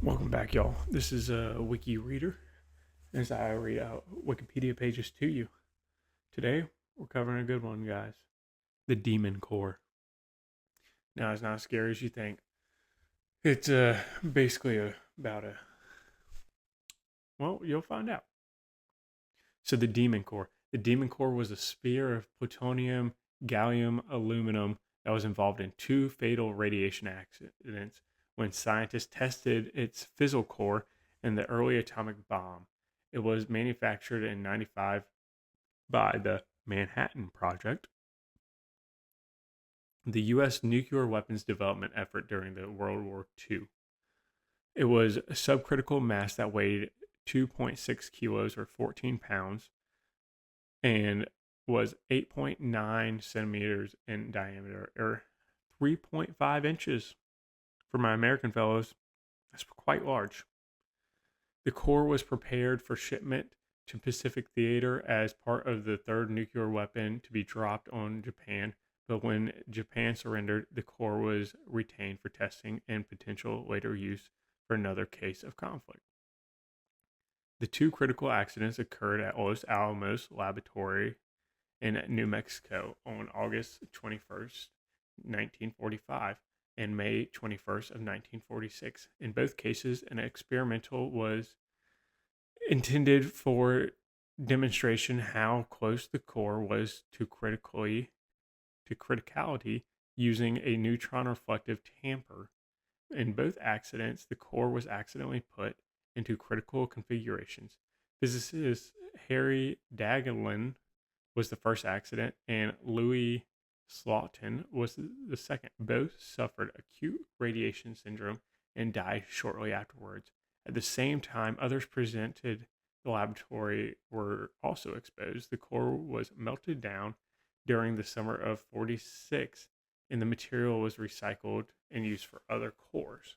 Welcome back, y'all. This is a wiki reader as I read out Wikipedia pages to you. Today, we're covering a good one, guys. The Demon Core. Now, it's not as scary as you think. It's basically about a, well, you'll find out. So, the Demon Core. The Demon Core was a sphere of plutonium, gallium, aluminum that was involved in two fatal radiation accidents when scientists tested its fissile core in the early atomic bomb. It was manufactured in 95 by the Manhattan Project, the U.S. nuclear weapons development effort during the World War II. It was a subcritical mass that weighed 2.6 kilos or 14 pounds and was 8.9 centimeters in diameter or 3.5 inches. For my American fellows, that's quite large. The core was prepared for shipment to Pacific Theater as part of the third nuclear weapon to be dropped on Japan, but when Japan surrendered, the core was retained for testing and potential later use for another case of conflict. The two critical accidents occurred at Los Alamos Laboratory in New Mexico on August 21st, 1945 and May 21st of 1946. In both cases, an experimental was intended for demonstration how close the core was to criticality using a neutron reflective tamper. In both accidents, the core was accidentally put into critical configurations. Physicist Harry Daghlian was the first accident, and Louis Slotin was the second. Both suffered acute radiation syndrome and died shortly afterwards. At the same time, others presented the laboratory were also exposed. The core was melted down during the summer of 46, and the material was recycled and used for other cores.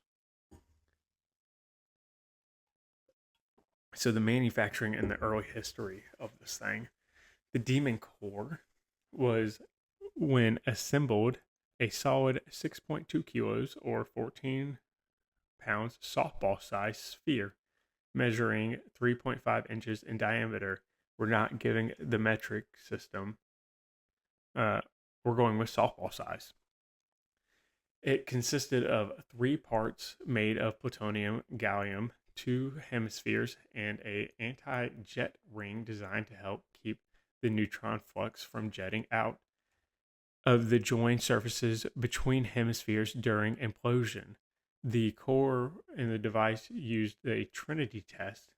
So the manufacturing and the early history of this thing. The Demon Core was, when assembled, a solid 6.2 kilos or 14 pounds softball sized sphere measuring 3.5 inches in diameter. We're not giving the metric system. We're going with softball size. It consisted of three parts made of plutonium, gallium, two hemispheres, and a anti-jet ring designed to help keep the neutron flux from jetting out of the joined surfaces between hemispheres during implosion. The core in the device used the Trinity test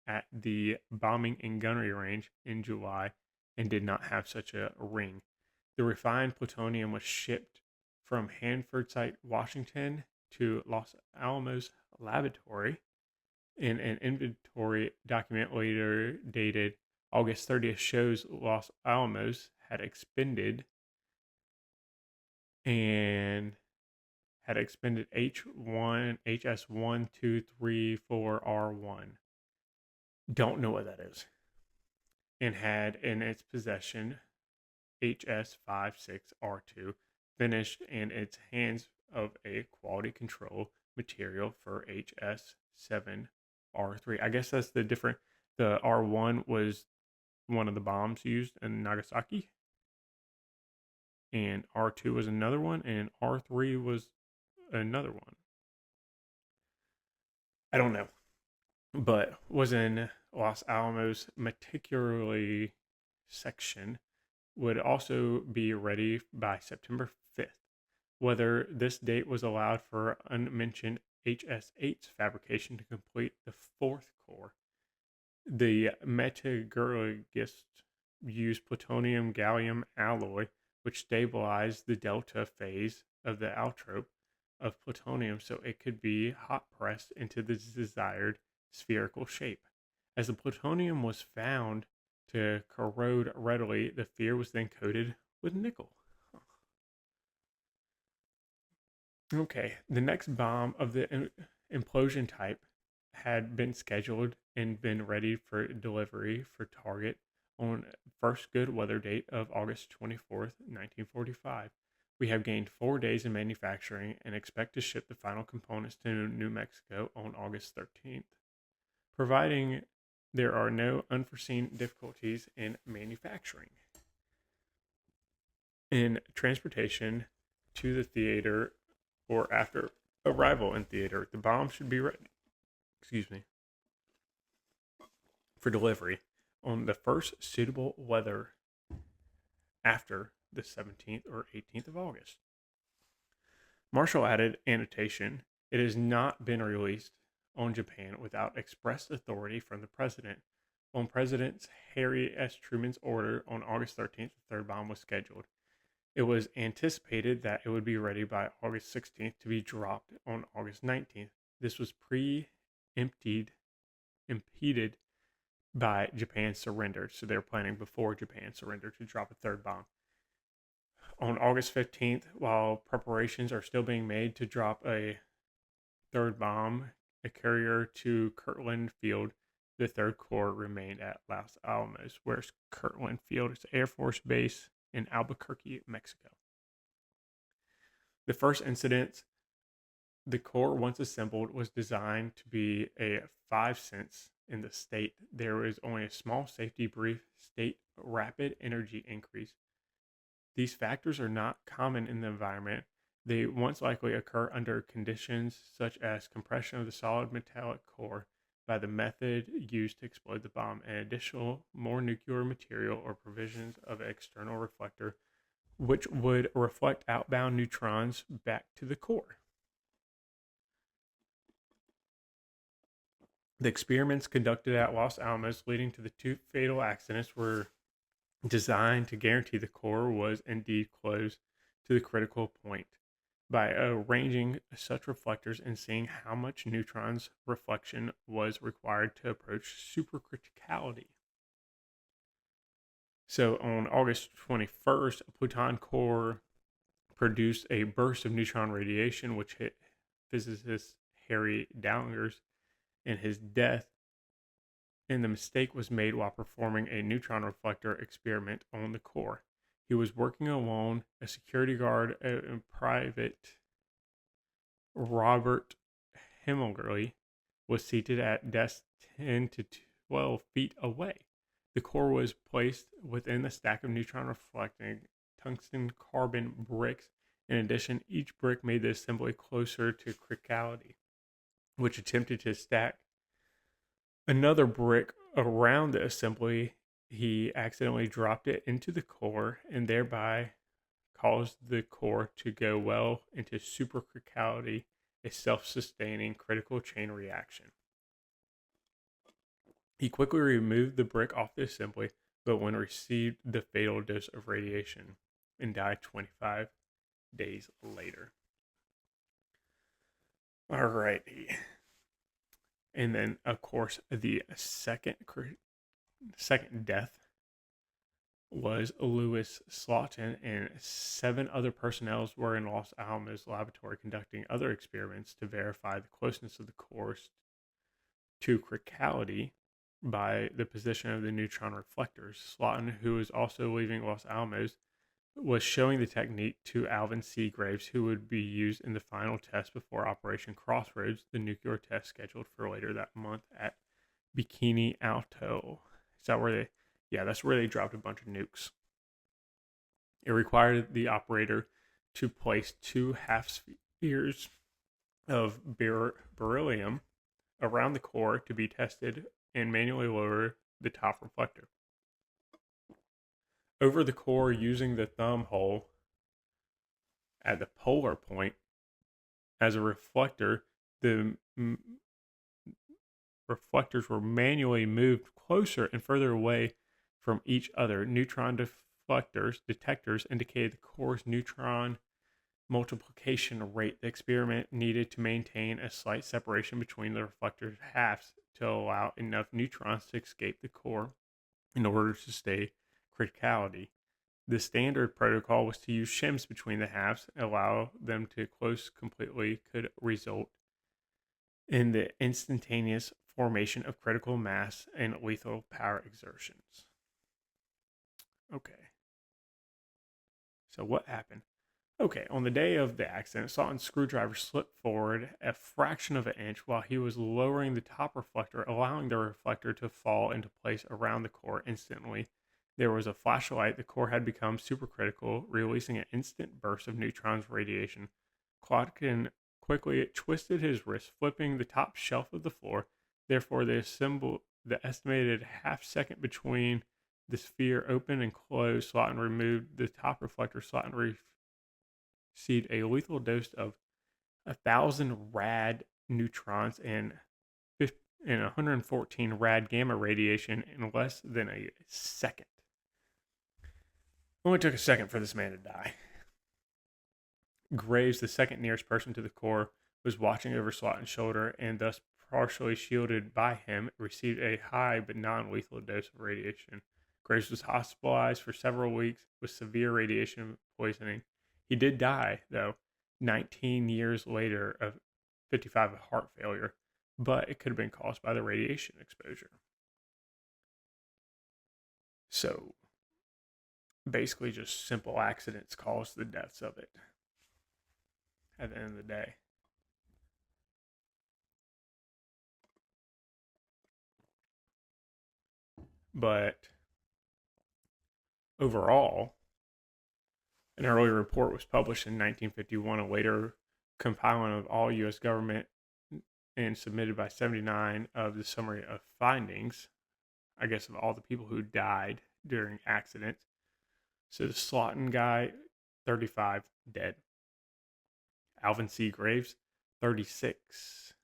at the bombing and gunnery range in July and did not have such a ring. The refined plutonium was shipped from Hanford Site, Washington to Los Alamos Laboratory in an inventory document later dated August 30th shows Los Alamos had expended H1 HS1 2 3 4 R1. Don't know what that is. And had in its possession HS56R2 finished in its hands of a quality control material for HS7R3. I guess that's the different. The R1 was one of the bombs used in Nagasaki, and R2 was another one, and R3 was another one. I don't know, but was in Los Alamos meticulously section, would also be ready by September 5th. Whether this date was allowed for unmentioned HS8's fabrication to complete the fourth core. The metallurgists used plutonium gallium alloy, which stabilized the delta phase of the allotrope of plutonium so it could be hot pressed into the desired spherical shape. As the plutonium was found to corrode readily, the sphere was then coated with nickel. Okay, the next bomb of the implosion type had been scheduled and been ready for delivery for target on first good weather date of August 24th, 1945. We have gained 4 days in manufacturing and expect to ship the final components to New Mexico on August 13th, providing there are no unforeseen difficulties in manufacturing. In transportation to the theater or after arrival in theater, the bomb should be ready, for delivery on the first suitable weather after the 17th or 18th of August. Marshall added annotation, it has not been released on Japan without express authority from the president. On President Harry S. Truman's order on August 13th, the third bomb was scheduled. It was anticipated that it would be ready by August 16th to be dropped on August 19th. This was impeded by Japan's surrender. So they were planning before Japan surrendered to drop a third bomb. On August 15th, while preparations are still being made to drop a third bomb, a carrier to Kirtland Field, the Third Corps remained at Los Alamos. Where's Kirtland Field? It's an Air Force base in Albuquerque, Mexico. The first incident, the Corps, once assembled, was designed to be a 5 cents in the state. There was only a small safety brief state rapid energy increase. These factors are not common in the environment. They once likely occur under conditions such as compression of the solid metallic core by the method used to explode the bomb, and additional more nuclear material or provisions of an external reflector which would reflect outbound neutrons back to the core. The experiments conducted at Los Alamos leading to the 2 fatal accidents were designed to guarantee the core was indeed close to the critical point by arranging such reflectors and seeing how much neutrons reflection was required to approach supercriticality. So on August 21st, a plutonium core produced a burst of neutron radiation which hit physicist Harry Dowlinger's in his death, and the mistake was made while performing a neutron reflector experiment on the core. He was working alone. A security guard, Private Robert Hemmerly, was seated at desk 10 to 12 feet away. The core was placed within a stack of neutron reflecting tungsten carbon bricks. In addition, each brick made the assembly closer to criticality, which attempted to stack another brick around the assembly. He accidentally dropped it into the core and thereby caused the core to go well into supercriticality, a self-sustaining critical chain reaction. He quickly removed the brick off the assembly, but when received the fatal dose of radiation and died 25 days later. Alrighty. And then, of course, the second death was Louis Slotin, and 7 other personnel were in Los Alamos laboratory conducting other experiments to verify the closeness of the cores to criticality by the position of the neutron reflectors. Slotin, who was also leaving Los Alamos, was showing the technique to Alvin C. Graves, who would be used in the final test before Operation Crossroads, the nuclear test scheduled for later that month at Bikini Atoll. Is that where that's where they dropped a bunch of nukes. It required the operator to place 2 half spheres of beryllium around the core to be tested and manually lower the top reflector. Over the core using the thumb hole at the polar point as a reflector, the reflectors were manually moved closer and further away from each other. Neutron detectors indicated the core's neutron multiplication rate. The experiment needed to maintain a slight separation between the reflector's halves to allow enough neutrons to escape the core in order to stay criticality. The standard protocol was to use shims between the halves, allow them to close completely could result in the instantaneous formation of critical mass and lethal power exertions. Okay. So what happened? Okay, on the day of the accident, Sultan's screwdriver slipped forward a fraction of an inch while he was lowering the top reflector, allowing the reflector to fall into place around the core instantly. There was a flash of light. The core had become supercritical, releasing an instant burst of neutrons radiation. Klotkin quickly twisted his wrist, flipping the top shelf of the floor. Therefore, the estimated half second between the sphere opened and closed. Slotin removed the top reflector. Slotin received a lethal dose of 1,000 rad neutrons and 114 rad gamma radiation in less than a second. It only took a second for this man to die. Graves, the second nearest person to the core, was watching over Slotin's shoulder and thus partially shielded by him, received a high but non-lethal dose of radiation. Graves was hospitalized for several weeks with severe radiation poisoning. He did die, though, 19 years later of 55 of heart failure, but it could have been caused by the radiation exposure. So, basically just simple accidents caused the deaths of it at the end of the day. But overall, an early report was published in 1951, a later compiling of all U.S. government and submitted by 79 of the summary of findings, I guess, of all the people who died during accidents. So the Slotin guy, 35, dead. Alvin C. Graves, 36,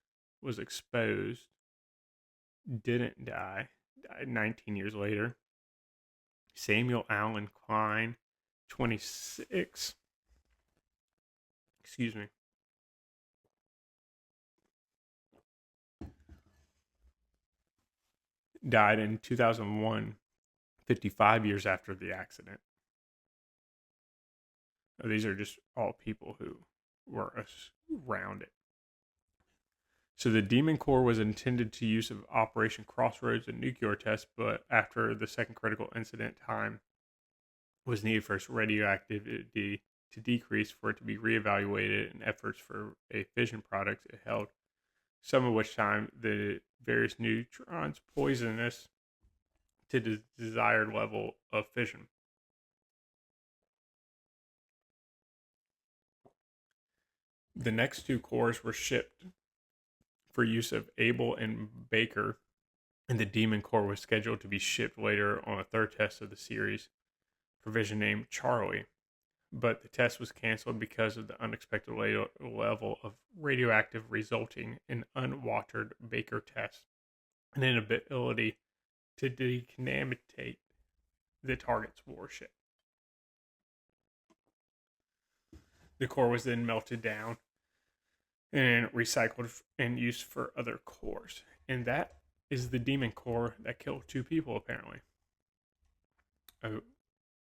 was exposed, didn't die, died 19 years later. Samuel Allen Klein, 26, died in 2001, 55 years after the accident. These are just all people who were around it. So the Demon Core was intended to use of Operation Crossroads and nuclear tests, but after the second critical incident, time was needed for its radioactivity to decrease for it to be reevaluated, and efforts for a fission product it held, some of which time the various neutrons poisonous to the desired level of fission. The next two cores were shipped for use of Abel and Baker, and the Demon Core was scheduled to be shipped later on a third test of the series, provision named Charlie. But the test was canceled because of the unexpected level of radioactive resulting in unwatered Baker test, an inability to decontaminate the target's warship. The core was then melted down and recycled and used for other cores. And that is the Demon Core that killed two people, apparently.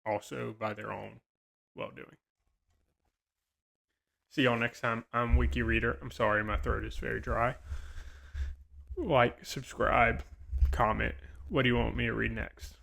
Also by their own well-doing. See y'all next time. I'm Wiki Reader. I'm sorry, my throat is very dry. Like, subscribe, comment. What do you want me to read next?